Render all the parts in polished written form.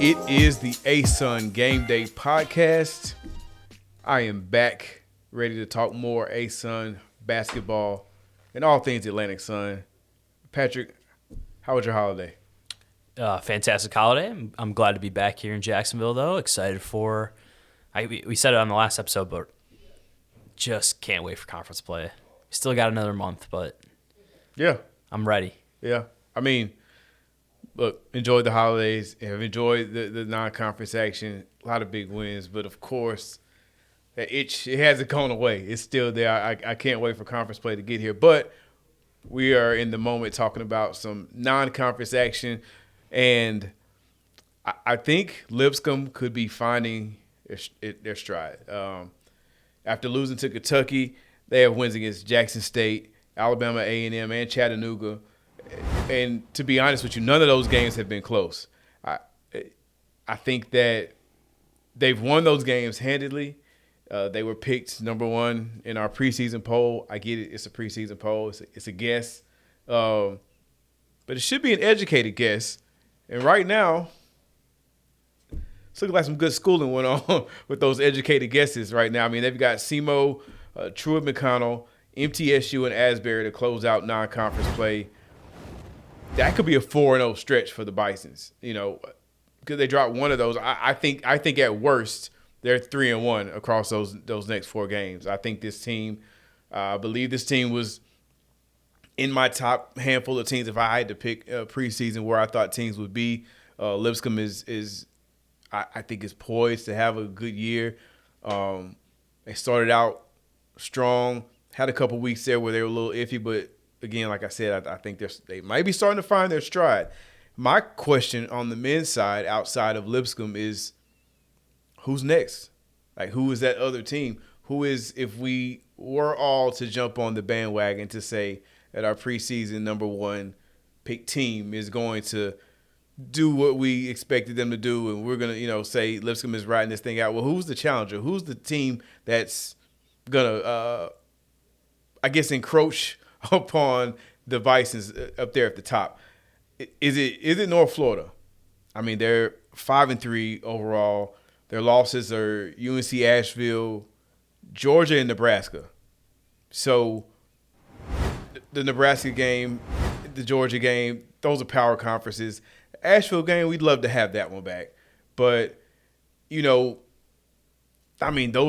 It is the ASUN Gameday podcast. I am back, ready to talk more ASUN basketball and all things Atlantic Sun. Patrick, how was your holiday? Fantastic holiday. I'm glad to be back here in Jacksonville, though. Excited for we said it on the last episode, but just can't wait for conference play. Still got another month, but yeah, I'm ready. Yeah. I mean, look, enjoyed the holidays. Have enjoyed the non-conference action. A lot of big wins, but of course, that itch, it hasn't gone away. It's still there. I can't wait for conference play to get here. But we are in the moment talking about some non-conference action, and I think Lipscomb could be finding their stride. After losing to Kentucky, they have wins against Jackson State, Alabama A&M, and Chattanooga. And to be honest with you, none of those games have been close. I think that they've won those games handedly. They were picked number one in our preseason poll. I get it. It's a preseason poll. It's a guess. But it should be an educated guess. And right now, it's looking like some good schooling went on with those educated guesses right now. I mean, they've got SEMO, Truett McConnell, MTSU, and Asbury to close out non-conference play. That could be a 4-0 stretch for the Bisons, because they dropped one of those. I think at worst they're 3-1 across those next four games. I think this team, I believe this team was in my top handful of teams if I had to pick preseason where I thought teams would be. Lipscomb is I think is poised to have a good year. They started out strong, had a couple weeks there where they were a little iffy, but again, like I said, I think they might be starting to find their stride. My question on the men's side outside of Lipscomb is who's next? Like, who is that other team? Who is, if we were all to jump on the bandwagon to say that our preseason number one pick team is going to do what we expected them to do, and we're going to, say Lipscomb is riding this thing out. Well, who's the challenger? Who's the team that's going to, encroach upon the Bisons up there at the top? Is it North Florida? I mean, they're 5-3 overall. Their losses are UNC Asheville, Georgia, and Nebraska. So the Nebraska game, the Georgia game, those are power conferences. The Asheville game, we'd love to have that one back. But, those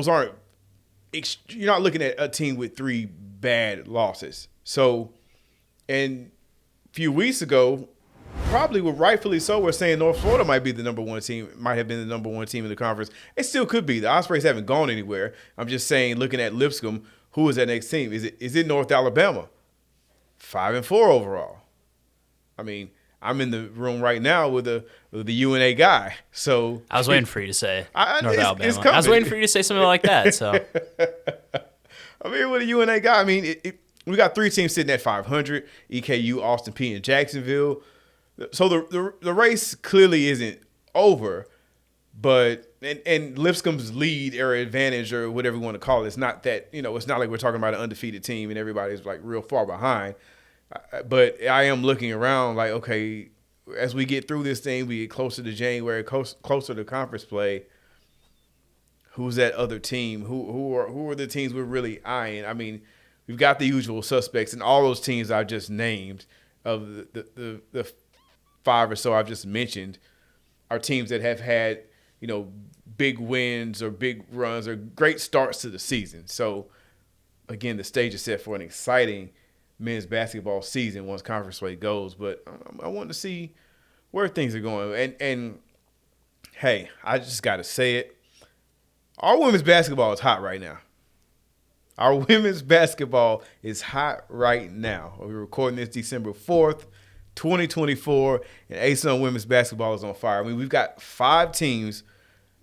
aren't – you're not looking at a team with three bad losses. So, and a few weeks ago, probably rightfully so, we're saying North Florida might be the number one team, might have been the number one team in the conference. It still could be. The Ospreys haven't gone anywhere. I'm just saying, looking at Lipscomb, who is that next team? Is it North Alabama? 5-4 overall. I mean, I'm in the room right now with the UNA guy. So I was waiting for you to say North Alabama. It's coming. I was waiting for you to say something like that. So I'm here with a UNA guy. I mean, we got three teams sitting at 500, EKU, Austin Peay, and Jacksonville. So the race clearly isn't over, but and Lipscomb's lead or advantage or whatever you want to call it, it's not that, it's not like we're talking about an undefeated team and everybody's like real far behind. But I am looking around like, okay, as we get through this thing, we get closer to January, closer to conference play. Who's that other team? Who are the teams we're really eyeing? I mean, we've got the usual suspects, and all those teams I just named of the five or so I've just mentioned are teams that have had, big wins or big runs or great starts to the season. So, again, the stage is set for an exciting men's basketball season once conference play goes. But I want to see where things are going. And hey, I just got to say it. Our women's basketball is hot right now. Our women's basketball is hot right now. We're recording this December 4th, 2024, and ASUN women's basketball is on fire. I mean, we've got 5 teams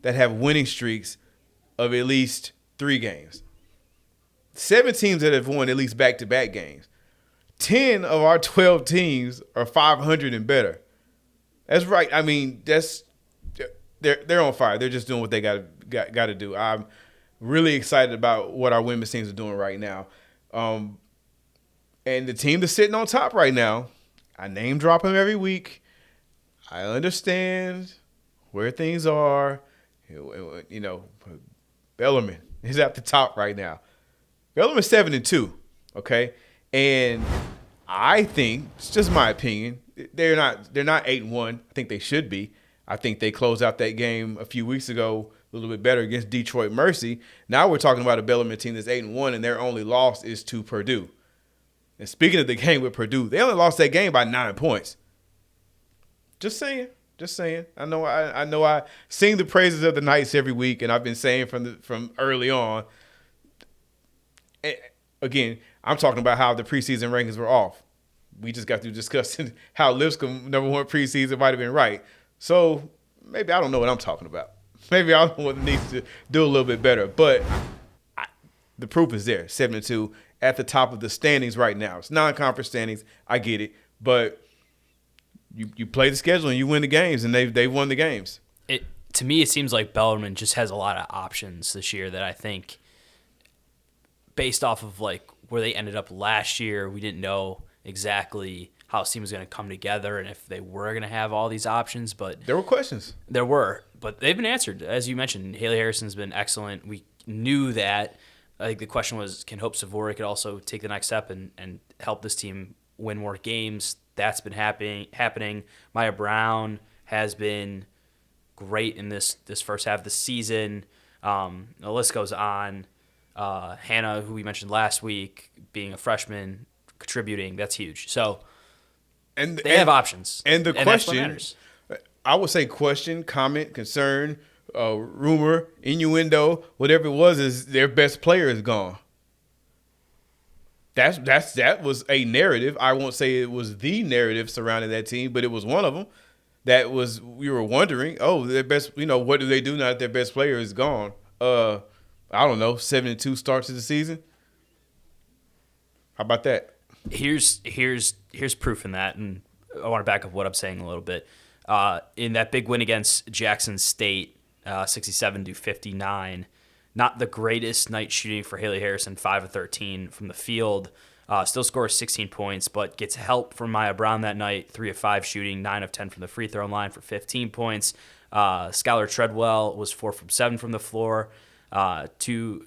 that have winning streaks of at least 3 games. 7 teams that have won at least back-to-back games. 10 of our 12 teams are 500 and better. That's right. I mean, they're on fire. They're just doing what they got to do. I'm really excited about what our women's teams are doing right now. And the team that's sitting on top right now, I name drop them every week. I understand where things are. You know, Bellarmine is at the top right now. Bellarmine's 7-2, okay, and I think it's just my opinion. They're not 8-1. I think they should be. I think they closed out that game a few weeks ago a little bit better against Detroit Mercy. Now we're talking about a Bellarmine team that's 8-1, and their only loss is to Purdue. And speaking of the game with Purdue, they only lost that game by 9 points. Just saying. I know I sing the praises of the Knights every week, and I've been saying from early on. Again, I'm talking about how the preseason rankings were off. We just got through discussing how Lipscomb number 1 preseason might have been right. So maybe I don't know what I'm talking about. Maybe I don't know what needs to do a little bit better. But the proof is there. 7-2 at the top of the standings right now. It's non-conference standings. I get it, but you play the schedule and you win the games, and they won the games. To me, it seems like Bellarmine just has a lot of options this year that I think, based off of like where they ended up last year, we didn't know exactly how this team was going to come together and if they were going to have all these options. But there were questions. But they've been answered. As you mentioned, Haley Harrison's been excellent. We knew that. I think the question was, can Hope Savory could also take the next step and help this team win more games? That's been happening. Maya Brown has been great in this first half of the season. The list goes on. Hannah, who we mentioned last week, being a freshman, contributing, that's huge. So they have options. And the question, I would say question, comment, concern, rumor, innuendo, whatever it was, is their best player is gone. That was a narrative. I won't say it was the narrative surrounding that team, but it was one of them. That was, we were wondering, their best, what do they do now that their best player is gone? I don't know, 7-2 starts of the season. How about that? Here's proof in that, and I want to back up what I'm saying a little bit. In that big win against Jackson State, 67-59, not the greatest night shooting for Haley Harrison, 5 of 13 from the field. Still scores 16 points, but gets help from Maya Brown that night, 3 of 5 shooting, 9 of 10 from the free throw line for 15 points. Skylar Treadwell was 4 from 7 from the floor. 2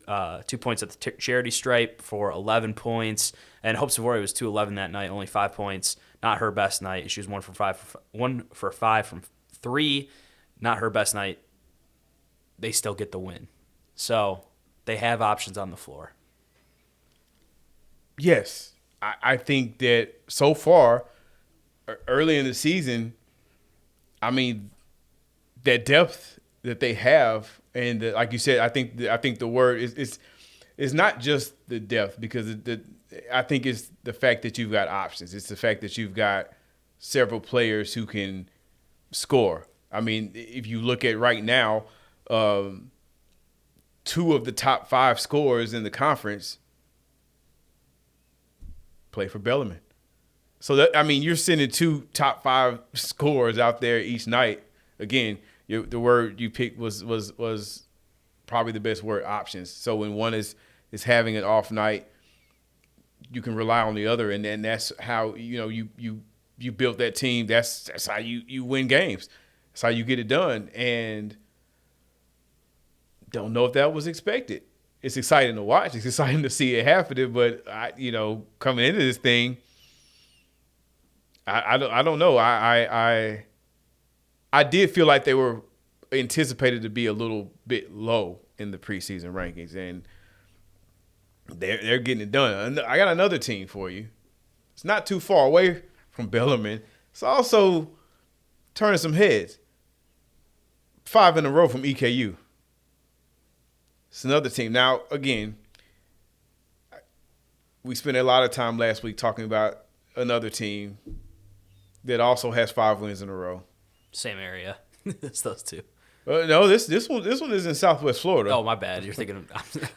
points at the charity stripe for 11 points. And Hope Savory was 2-11 that night, only 5 points. Not her best night. She was 1 for 5 from 3. Not her best night. They still get the win. So they have options on the floor. Yes. I think that so far, early in the season, that depth that they have, and like you said, I think the word is not just the depth, because I think it's the fact that you've got options. It's the fact that you've got several players who can score. If you look at right now, 2 of the top 5 scorers in the conference play for Bellarmine. So you're sending 2 top 5 scorers out there each night. Again, the word you picked was probably the best word, options. So when one is having an off night, you can rely on the other, and then that's how you built that team. That's how you win games. That's how you get it done. And don't know if that was expected. It's exciting to watch. It's exciting to see it happen. But coming into this thing, I don't know. I did feel like they were anticipated to be a little bit low in the preseason rankings, and they're getting it done. I got another team for you. It's not too far away from Bellarmine. It's also turning some heads. 5 in a row from EKU. It's another team. Now, again, we spent a lot of time last week talking about another team that also has 5 wins in a row. Same area. It's those 2. No, this one is in Southwest Florida. Oh, my bad. You're thinking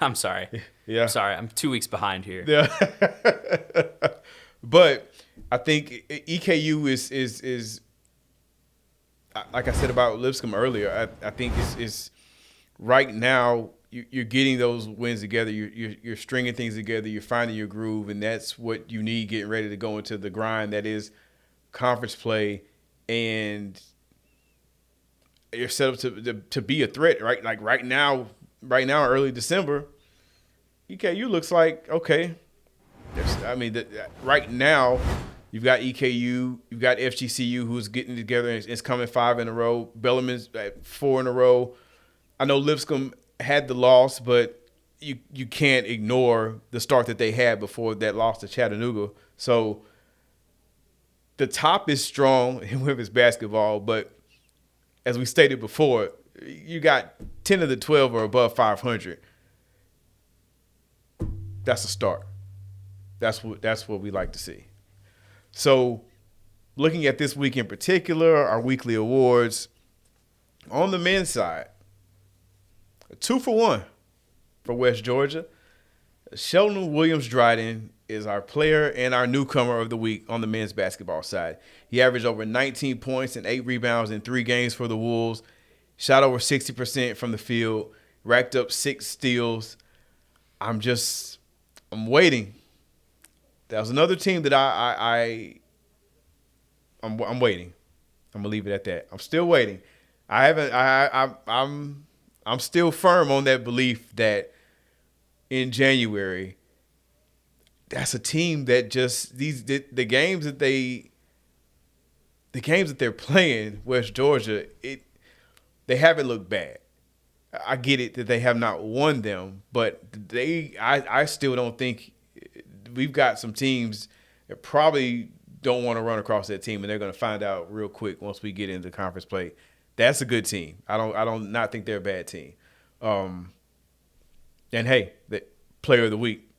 I'm sorry. Yeah. I'm sorry. I'm 2 weeks behind here. Yeah. But I think EKU is like I said about Lipscomb earlier, I think it's right now you're getting those wins together. You're stringing things together. You're finding your groove, and that's what you need getting ready to go into the grind that is conference play. And you're set up to be a threat, right? Like right now, early December, EKU looks like okay. Right now, you've got EKU, you've got FGCU who's getting together and it's coming 5 in a row. Bellarmine's at 4 in a row. I know Lipscomb had the loss, but you can't ignore the start that they had before that loss to Chattanooga. So the top is strong in women's basketball, but as we stated before, you got 10 of the 12 are above 500. That's a start. That's what we like to see. So looking at this week in particular, our weekly awards, on the men's side, a 2-for-1 for West Georgia. Sheldon Williams-Dryden is our player and our newcomer of the week on the men's basketball side. He averaged over 19 points and 8 rebounds in 3 games for the Wolves, shot over 60% from the field, racked up 6 steals. I'm waiting. That was another team that I'm waiting. I'm gonna leave it at that. I'm still waiting. I'm still firm on that belief that in January, that's a team that just the games that they're playing, West Georgia, they haven't looked bad. I get it that they have not won them, but I still don't think we've got some teams that probably don't want to run across that team, and they're going to find out real quick once we get into conference play. That's a good team. I don't not think they're a bad team. And hey, the player of the week.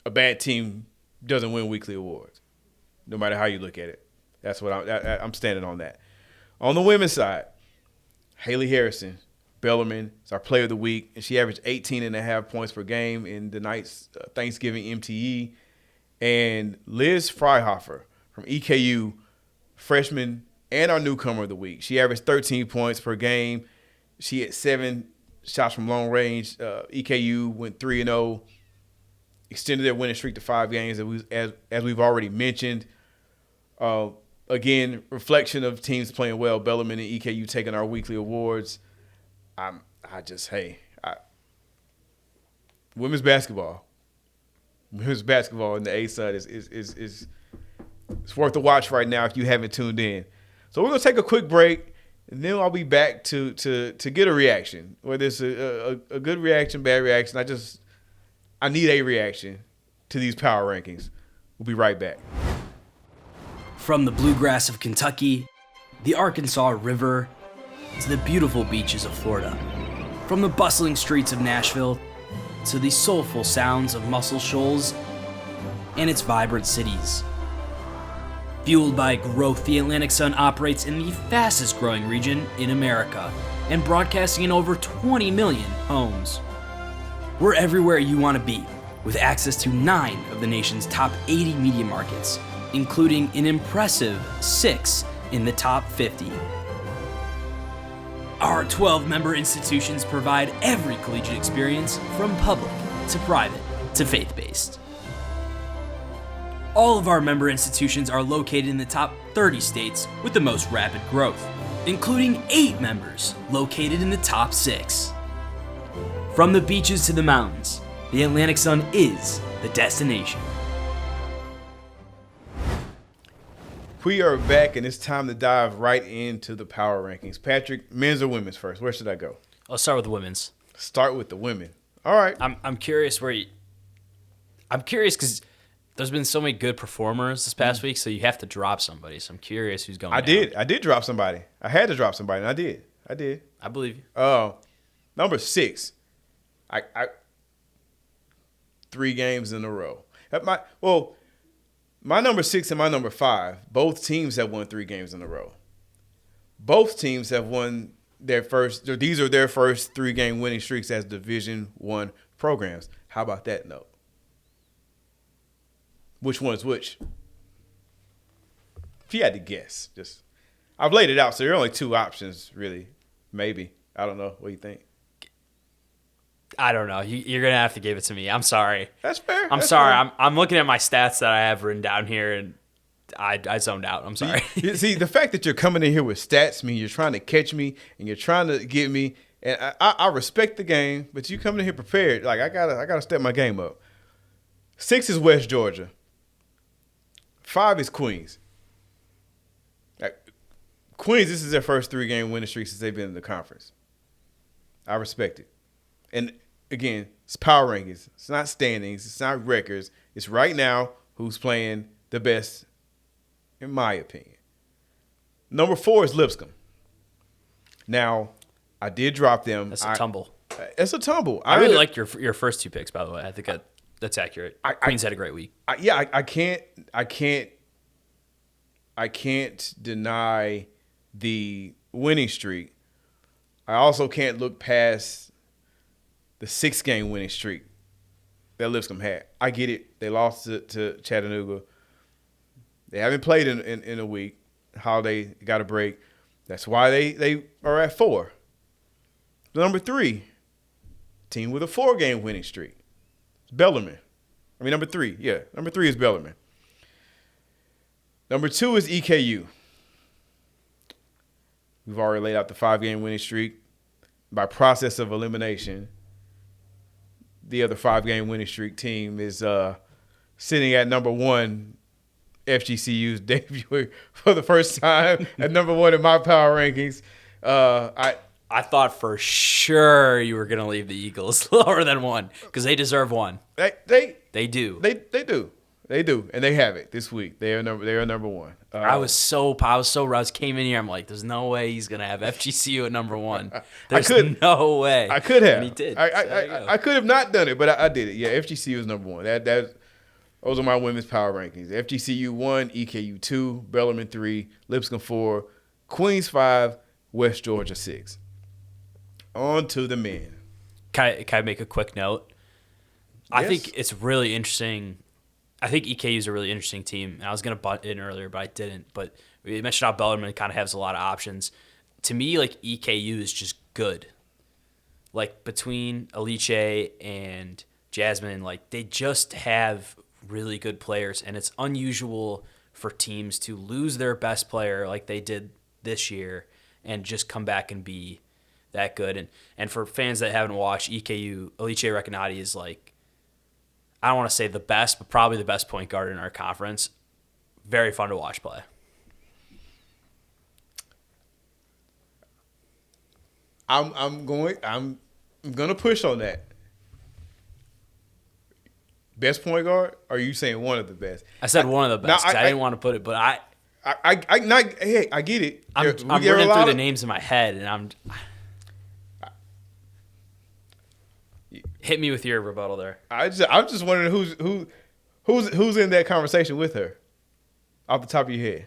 A bad team doesn't win weekly awards, no matter how you look at it. That's what I'm standing on that. On the women's side, Haley Harrison, Bellarmine, is our player of the week, and she averaged 18.5 points per game in the night's Thanksgiving MTE. And Liz Freihofer from EKU, freshman and our newcomer of the week. She averaged 13 points per game. She had 7 shots from long range. EKU went 3-0, extended their winning streak to 5 games, as we've already mentioned. Again, reflection of teams playing well. Bellarmine and EKU taking our weekly awards. Women's basketball. Women's basketball in the ASUN is it's worth a watch right now if you haven't tuned in. So we're gonna take a quick break, and then I'll be back to get a reaction, whether it's a good reaction, bad reaction. I need a reaction to these power rankings. We'll be right back. From the bluegrass of Kentucky, the Arkansas River, to the beautiful beaches of Florida. From the bustling streets of Nashville to the soulful sounds of Muscle Shoals and its vibrant cities. Fueled by growth, the Atlantic Sun operates in the fastest growing region in America and broadcasting in over 20 million homes. We're everywhere you want to be, with access to 9 of the nation's top 80 media markets, including an impressive 6 in the top 50. Our 12-member institutions provide every collegiate experience from public to private to faith-based. All of our member institutions are located in the top 30 states with the most rapid growth, including 8 members located in the top 6. From the beaches to the mountains, the Atlantic Sun is the destination. We are back, and it's time to dive right into the power rankings. Patrick, men's or women's first? Where should I go? Let's start with the women's. Start with the women. All right. I'm curious I'm curious because there's been so many good performers this past week, so you have to drop somebody. So I'm curious who's going. I did drop somebody. I had to drop somebody, and I did. I believe you. Number 6. I 3 games in a row. My number 6 and my number 5, both teams have won 3 games in a row. Both teams have won these are their first 3-game winning streaks as Division I programs. How about that note? Which one is which? If you had to guess, I've laid it out, so there are only 2 options, really. Maybe. I don't know. What do you think? I don't know. You're going to have to give it to me. I'm sorry. That's fair. I'm sorry. I'm looking at my stats that I have written down here, and I zoned out. I'm sorry. See, the fact that you're coming in here with stats mean you're trying to catch me and you're trying to get me. And I respect the game, but you coming in here prepared. Like I gotta step my game up. 6 is West Georgia. 5 is Queens. Queens, this is their first 3-game winning streak since they've been in the conference. I respect it. And again, it's power rankings. It's not standings. It's not records. It's right now who's playing the best, in my opinion. Number 4 is Lipscomb. Now, I did drop them. That's a tumble. It's a tumble. I really liked your first 2 picks, by the way. I think that's accurate. Queens had a great week. I can't deny the winning streak. I also can't look past the 6-game winning streak that Lipscomb had. I get it. They lost to Chattanooga. They haven't played in a week. Holiday got a break. That's why they are at 4. Number 3, team with a 4-game winning streak. Bellarmine. Number 3. Yeah, number 3 is Bellarmine. Number 2 is EKU. We've already laid out the 5-game winning streak. By process of elimination, the other 5-game winning streak team is sitting at number 1, FGCU's debut for the first time at number 1 in my power rankings. I thought for sure you were going to leave the Eagles lower than 1 because they deserve 1. They do. They do, and they have it this week. They are number 1. I came in here. I'm like, there's no way he's gonna have FGCU at number 1. There's no way. I could have. And he did. I could have not done it, but I did it. Yeah, FGCU is number 1. Those are my women's power rankings. FGCU 1, EKU 2, Bellarmine 3, Lipscomb 4, Queens 5, West Georgia 6. On to the men. Can I make a quick note? Yes. I think it's really interesting. I think EKU is a really interesting team. And I was going to butt in earlier, but I didn't. But we mentioned how Bellarmine kind of has a lot of options. To me, like, EKU is just good. Like, between Alice and Jasmine, like, they just have really good players. And it's unusual for teams to lose their best player like they did this year and just come back and be that good. And for fans that haven't watched, EKU, Alice Recanati is, like, I don't want to say the best, but probably the best point guard in our conference. Very fun to watch play. I'm gonna push on that. Best point guard? Or are you saying one of the best? I said one of the best. I didn't want to put it, but I get it. I'm running through the names in my head, and hit me with your rebuttal there. I'm just wondering who's in that conversation with her, off the top of your head.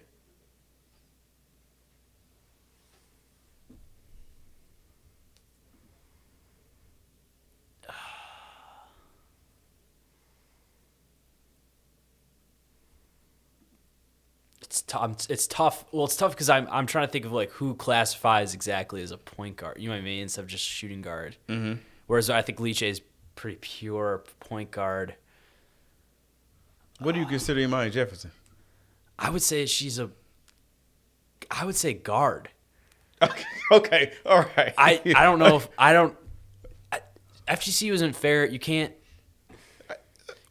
It's tough. Well, it's tough because I'm trying to think of like who classifies exactly as a point guard. You know what I mean? Instead of just shooting guard. Mm-hmm. Whereas I think Leach is pretty pure point guard. What do you consider Imani Jefferson? I would say guard. Okay. All right. I don't know if FGC isn't fair. You can't.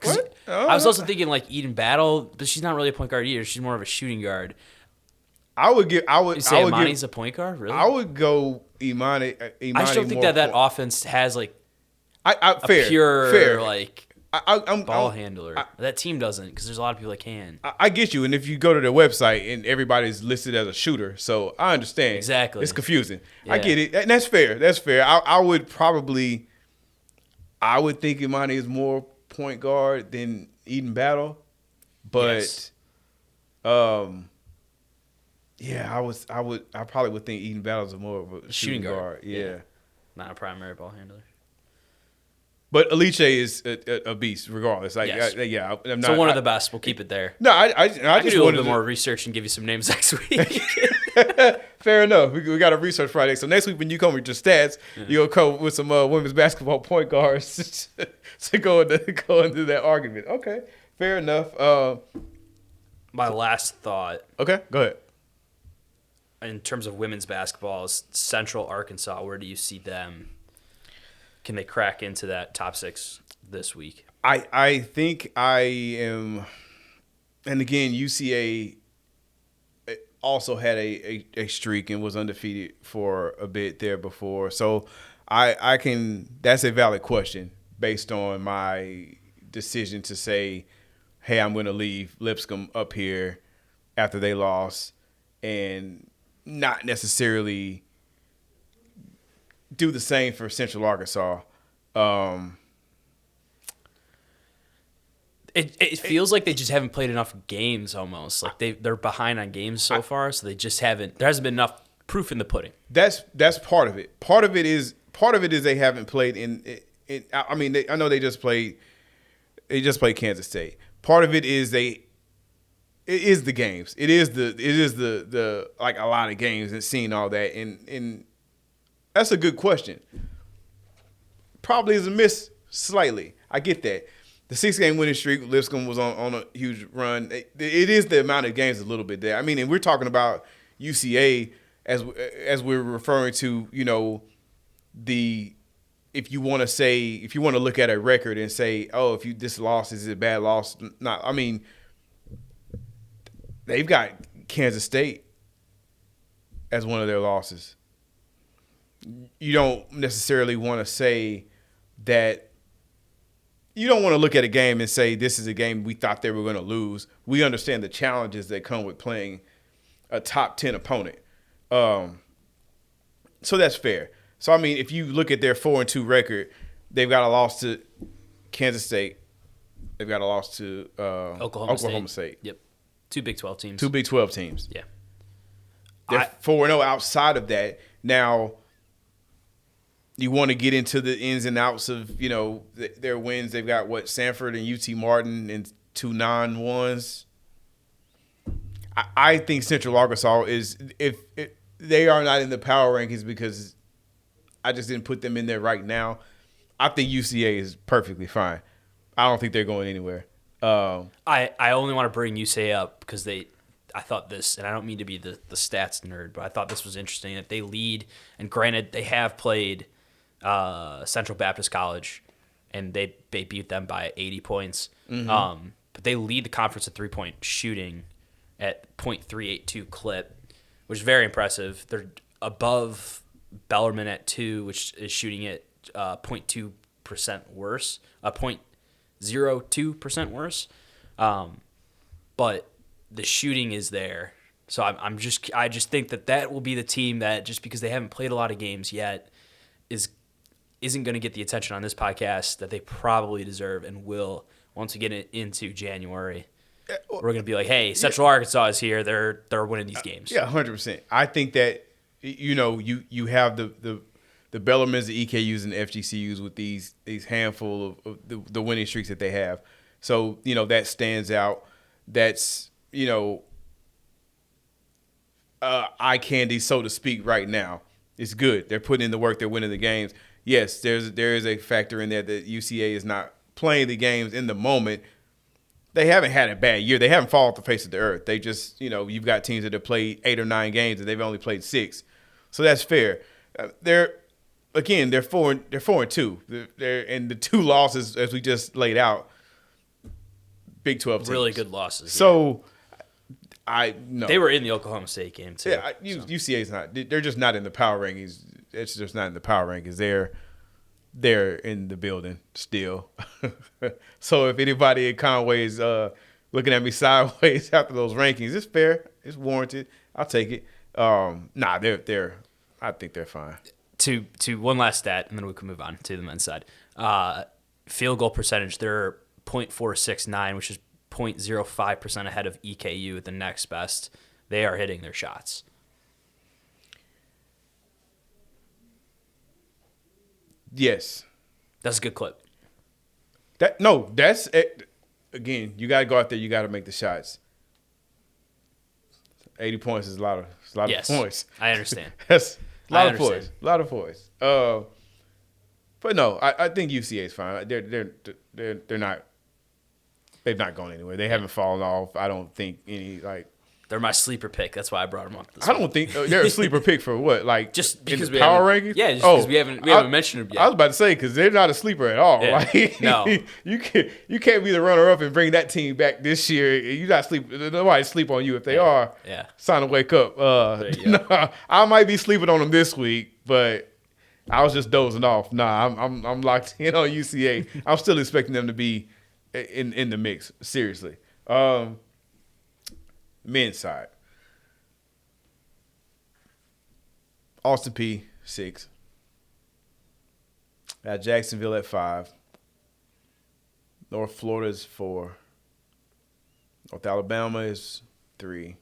What? I was also thinking like Eden Battle, but she's not really a point guard either. She's more of a shooting guard. You say Imani's a point guard? Really? I would go Imani. I just don't think that offense has like a pure like I'm ball handler. That team doesn't, because there's a lot of people that can. I get you, and if you go to their website and everybody's listed as a shooter, so I understand. Exactly. It's confusing. Yeah. I get it, and that's fair. That's fair. I would think Imani is more point guard than Eden Battle, but yes. Yeah, I probably would think Eden Battle is more of a shooting guard. Yeah. Not a primary ball handler. But Alice is a beast, regardless. Like, yes. I'm not. So one of the best. We'll keep it there. No, I just do a little bit more research and give you some names next week. Fair enough. We got a research Friday. So next week when you come with your stats, you'll come with some women's basketball point guards to go into that argument. Okay, fair enough. My last thought Okay, go ahead. in terms of women's basketball is Central Arkansas. Where do you see them? Can they crack into that top 6 this week? I think I am, and again, UCA also had a streak and was undefeated for a bit there before. So I can, that's a valid question based on my decision to say, hey, I'm going to leave Lipscomb up here after they lost and not necessarily do the same for Central Arkansas. It feels like they just haven't played enough games almost. Like they're behind on games so far, so they just haven't. There hasn't been enough proof in the pudding. That's part of it. Part of it is they haven't played in I mean, I know they just played Kansas State. Part of it is it is the games. It is the like a lot of games and seeing all that and that's a good question. Probably is a miss slightly. I get that. The 6-game winning streak, Lipscomb was on a huge run. It is the amount of games a little bit there. I mean, and we're talking about UCA as we're referring to, you know, if you want to look at a record and say, oh, this loss is a bad loss. Not, I mean, they've got Kansas State as one of their losses. You don't necessarily want to say that. You don't want to look at a game and say this is a game we thought they were going to lose. We understand the challenges that come with playing a top 10 opponent. So that's fair. So, I mean, if you look at their 4-2 record, they've got a loss to Kansas State. They've got a loss to Oklahoma State. Yep. 2 Big 12 teams. 2 Big 12 teams. Yeah. They're 4-0 outside of that. Now, you want to get into the ins and outs of, you know, their wins. They've got, Sanford and UT Martin and 2 non-1s. I think Central Arkansas is, if they are not in the power rankings because I just didn't put them in there right now, I think UCA is perfectly fine. I don't think they're going anywhere. I only want to bring UCA up because I thought this, and I don't mean to be the stats nerd, but I thought this was interesting that they lead, and granted, they have played Central Baptist College, and they beat them by 80 points. Mm-hmm. But they lead the conference in 3-point shooting at .382 clip, which is very impressive. They're above Bellarmine at 2, which is shooting at 0.2% worse, 0.02% worse. But the shooting is there. So I just think that will be the team that, just because they haven't played a lot of games yet, isn't going to get the attention on this podcast that they probably deserve and will once we get into January. We're going to be like, hey, Central Arkansas is here. They're winning these games. Yeah, 100%. I think that, you know, you have the Bellarmines, the EKUs, and the FGCUs with these handful of the winning streaks that they have. So, you know, that stands out. That's, you know, eye candy, so to speak, right now. It's good. They're putting in the work. They're winning the games. Yes, there is a factor in there that UCA is not playing the games in the moment. They haven't had a bad year. They haven't fallen off the face of the earth. They just, you know, you've got teams that have played 8 or 9 games and they've only played 6. So that's fair. They're 4-2. They're and the 2 losses, as we just laid out, Big 12 teams. Really good losses. So I know they were in the Oklahoma State game too. Yeah, UCA's not. They're just not in the power rankings. It's just not in the power rankings. They're in the building still. So if anybody at Conway is looking at me sideways after those rankings, it's fair. It's warranted. I'll take it. They're. I think they're fine. To one last stat, and then we can move on to the men's side. Field goal percentage, they're .469, which is 0.05% ahead of EKU, the next best. They are hitting their shots. Yes. That's a good clip. That's it. Again, you got to go out there. You got to make the shots. 80 points is a lot of points. I understand. That's a lot of points. A lot of points. But no, I think UCA is fine. They're not. They've not gone anywhere. They haven't fallen off. I don't think any They're my sleeper pick. That's why I brought them up. I don't think they're a sleeper pick for what? Like just because in the power rankings? Yeah, just because we haven't mentioned them yet. I was about to say because they're not a sleeper at all. Yeah. Like, No, you can't be the runner up and bring that team back this year. You not sleep. Nobody sleep on you if they are. Yeah, it's time to wake up. No, I might be sleeping on them this week, but I was just dozing off. Nah, I'm locked in on UCA. I'm still expecting them to be in the mix. Seriously. Men's side. Austin P 6. Got Jacksonville at 5. North Florida is 4. North Alabama is 3.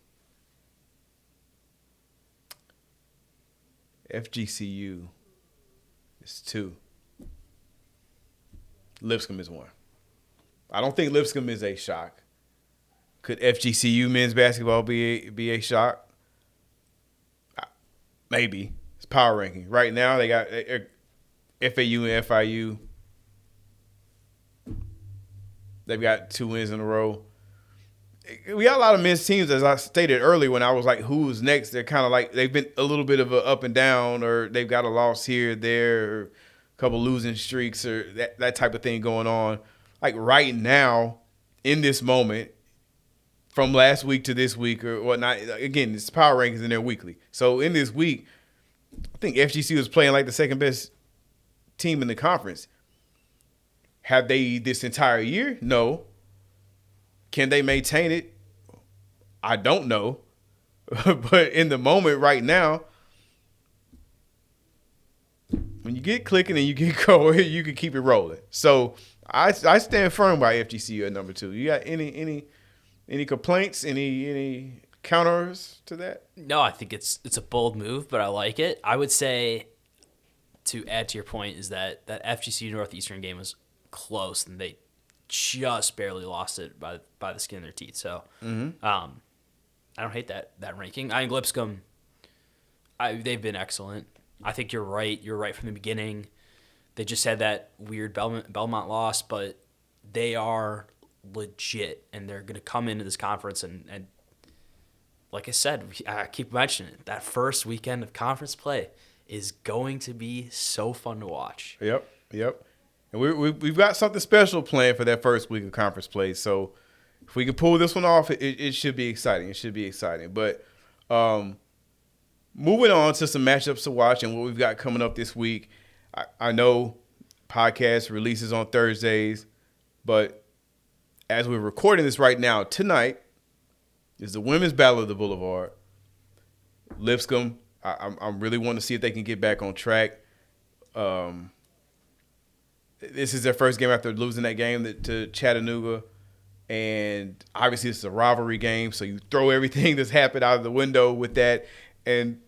FGCU is 2. Lipscomb is 1. I don't think Lipscomb is a shock. Could FGCU men's basketball be a shock? Maybe. It's power ranking. Right now, they got FAU and FIU. They've got 2 wins in a row. We got a lot of men's teams, as I stated earlier when I was like, who's next? They're kind of like, they've been a little bit of a up and down, or they've got a loss here, there, or a couple losing streaks, or that type of thing going on. Like right now, in this moment, from last week to this week or whatnot, again, it's power rankings in there weekly. So in this week, I think FGC was playing like the second best team in the conference. Have they this entire year? No. Can they maintain it? I don't know. But in the moment right now, when you get clicking and you get going, you can keep it rolling. So I stand firm by FGCU at number 2. You got any complaints? Any counters to that? No, I think it's a bold move, but I like it. I would say, to add to your point, is that FGCU Northeastern game was close, and they just barely lost it by the skin of their teeth. So, I don't hate that ranking. I think Lipscomb, they've been excellent. I think you're right. You're right from the beginning. They just had that weird Belmont loss, but they are legit, and they're going to come into this conference and like I said, I keep mentioning it, that first weekend of conference play is going to be so fun to watch. Yep. And we've got something special planned for that first week of conference play. So if we can pull this one off, it should be exciting. It should be exciting. But moving on to some matchups to watch and what we've got coming up this week. I know podcast releases on Thursdays, but as we're recording this right now, tonight is the Women's Battle of the Boulevard. Lipscomb, I'm really wanting to see if they can get back on track. This is their first game after losing that game to Chattanooga. And obviously it's a rivalry game, so you throw everything that's happened out of the window with that. And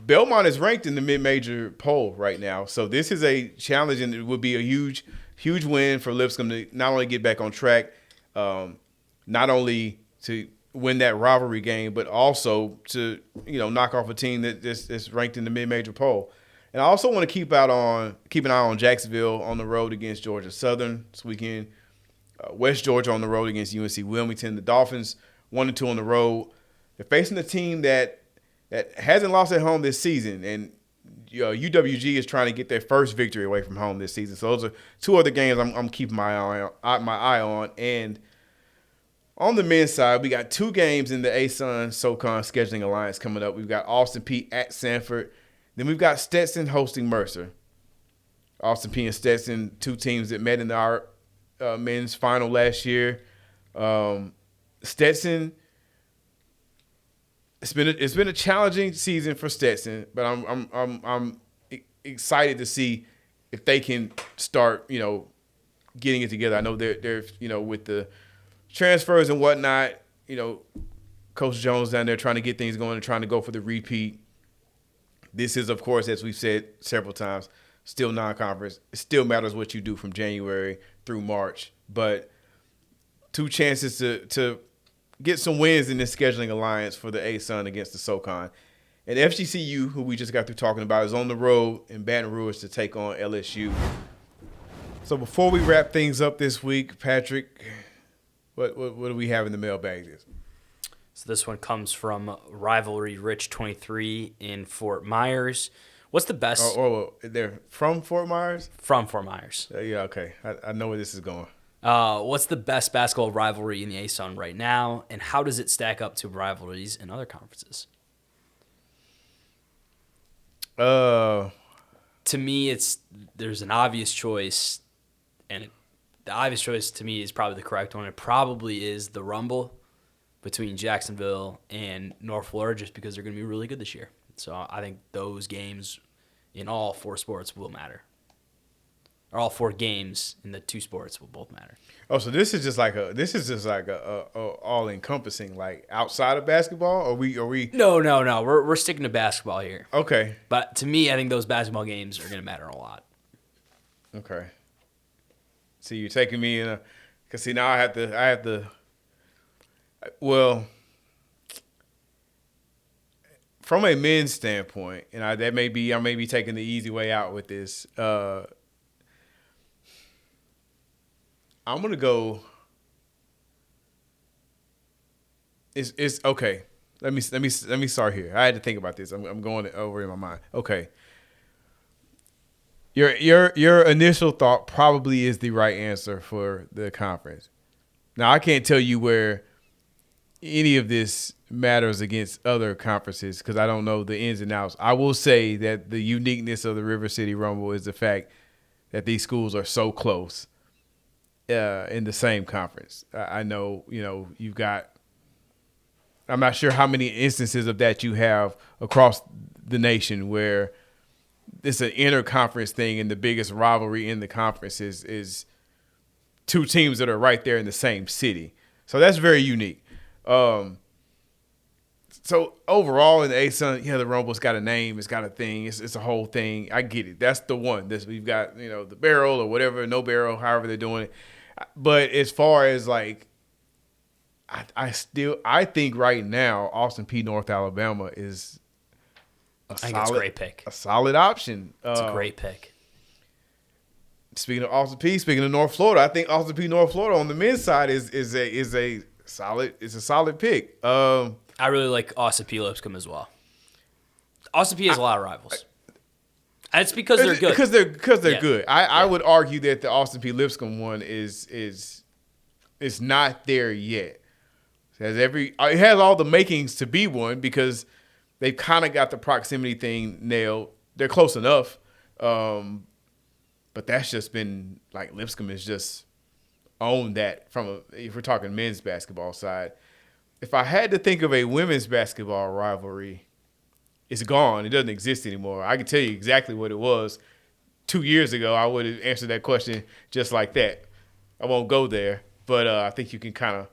Belmont is ranked in the mid-major poll right now. So this is a challenge, and it would be a huge, huge win for Lipscomb to not only get back on track, not only to win that rivalry game, but also to, knock off a team that's ranked in the mid-major poll. And I also want to keep an eye on Jacksonville on the road against Georgia Southern this weekend. West Georgia on the road against UNC Wilmington. The Dolphins 1-2 on the road. They're facing a team that hasn't lost at home this season, and UWG is trying to get their first victory away from home this season. So those are 2 other games I'm keeping my eye on. And on the men's side, we got 2 games in the ASUN SoCon scheduling alliance coming up. We've got Austin P at Sanford. Then we've got Stetson hosting Mercer. Austin P and Stetson, 2 teams that met in our men's final last year. Stetson, it's been a challenging season for Stetson, but I'm excited to see if they can start getting it together. I know they're with the transfers and whatnot. Coach Jones down there trying to get things going and trying to go for the repeat. This is, of course, as we've said several times, still non-conference. It still matters what you do from January through March. But 2 chances to get some wins in this scheduling alliance for the ASUN against the SoCon. And FGCU, who we just got through talking about, is on the road in Baton Rouge to take on LSU. So before we wrap things up this week, Patrick, What do we have in the mailbag? So this one comes from Rivalry Rich 23 in Fort Myers. What's the best They're from Fort Myers? from Fort Myers? Yeah, okay. I know where this is going. What's the best basketball rivalry in the ASUN right now, and how does it stack up to rivalries in other conferences? To me, there's an obvious choice, and the obvious choice to me is probably the correct one. It probably is the Rumble between Jacksonville and North Florida, just because they're going to be really good this year. So I think those games in all four sports will matter. Or all four games in the two sports will both matter. Oh, so this is just like a all encompassing, like outside of basketball? Are we? No. We're sticking to basketball here. Okay. But to me, I think those basketball games are going to matter a lot. Okay. See, you're taking me in a, because see now I have to. Well, from a men's standpoint, and I may be taking the easy way out with this. I'm gonna go. It's okay. Let me start here. I had to think about this. I'm going over in my mind. Okay. Your initial thought probably is the right answer for the conference. Now I can't tell you where any of this matters against other conferences because I don't know the ins and outs. I will say that the uniqueness of the River City Rumble is the fact that these schools are so close in the same conference. I know, you've got – I'm not sure how many instances of that you have across the nation where it's an interconference thing and the biggest rivalry in the conference is two teams that are right there in the same city. So that's very unique. So overall in the ASUN, the Rumble's got a name, it's got a thing, it's a whole thing. I get it. That's the one. We've got, the barrel or whatever, no barrel, however they're doing it. But as far as like, I think right now Austin P North Alabama is it's a great pick. A solid option. It's a great pick. Speaking of Austin P, speaking of North Florida, I think Austin P North Florida on the men's side is a solid pick. I really like Austin P Lipscomb as well. Austin P has a lot of rivals. And it's because they're good. Because they're good. I would argue that the Austin P Lipscomb one is not there yet. It has all the makings to be one because they've kind of got the proximity thing nailed. They're close enough. But that's just been like Lipscomb has just owned that if we're talking men's basketball side. If I had to think of a women's basketball rivalry, it's gone. It doesn't exist anymore. I can tell you exactly what it was. 2 years ago, I would have answered that question just like that. I won't go there, but I think you can kind of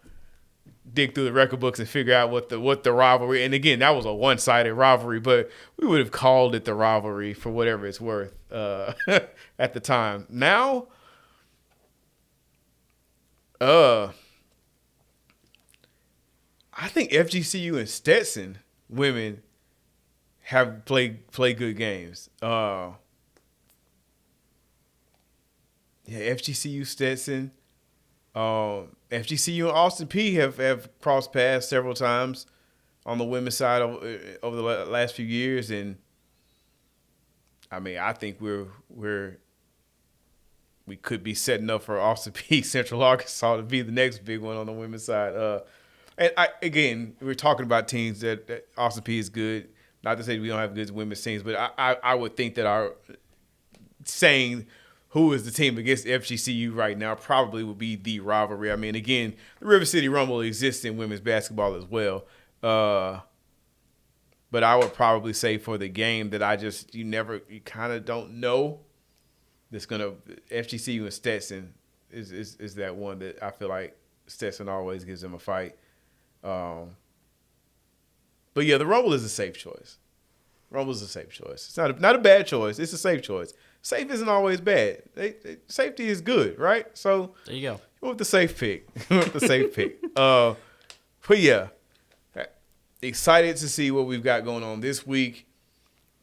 dig through the record books and figure out what the rivalry. And again, that was a one-sided rivalry, but we would have called it the rivalry for whatever it's worth at the time. Now, I think FGCU and Stetson women have played good games. FGCU, Stetson, FGCU and Austin P have crossed paths several times on the women's side over the last few years, and I mean I think we could be setting up for Austin P Central Arkansas to be the next big one on the women's side. And we're talking about teams that Austin P is good. Not to say we don't have good women's teams, but I would think that our saying who is the team against FGCU right now probably would be the rivalry. I mean, again, the River City Rumble exists in women's basketball as well. But I would probably say for the game that you kind of don't know, that's gonna FGCU and Stetson is that one that I feel like Stetson always gives them a fight. But yeah, the Rumble is a safe choice. Rumble's a safe choice. It's not a bad choice. It's a safe choice. Safe isn't always bad. Safety is good, right? So there you go. You went with the safe pick. But yeah, excited to see what we've got going on this week.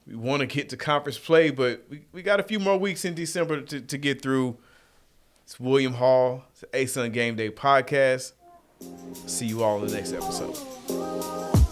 We want to get to conference play, but we got a few more weeks in December to get through. It's William Hall. It's the ASUN Game Day podcast. See you all in the next episode.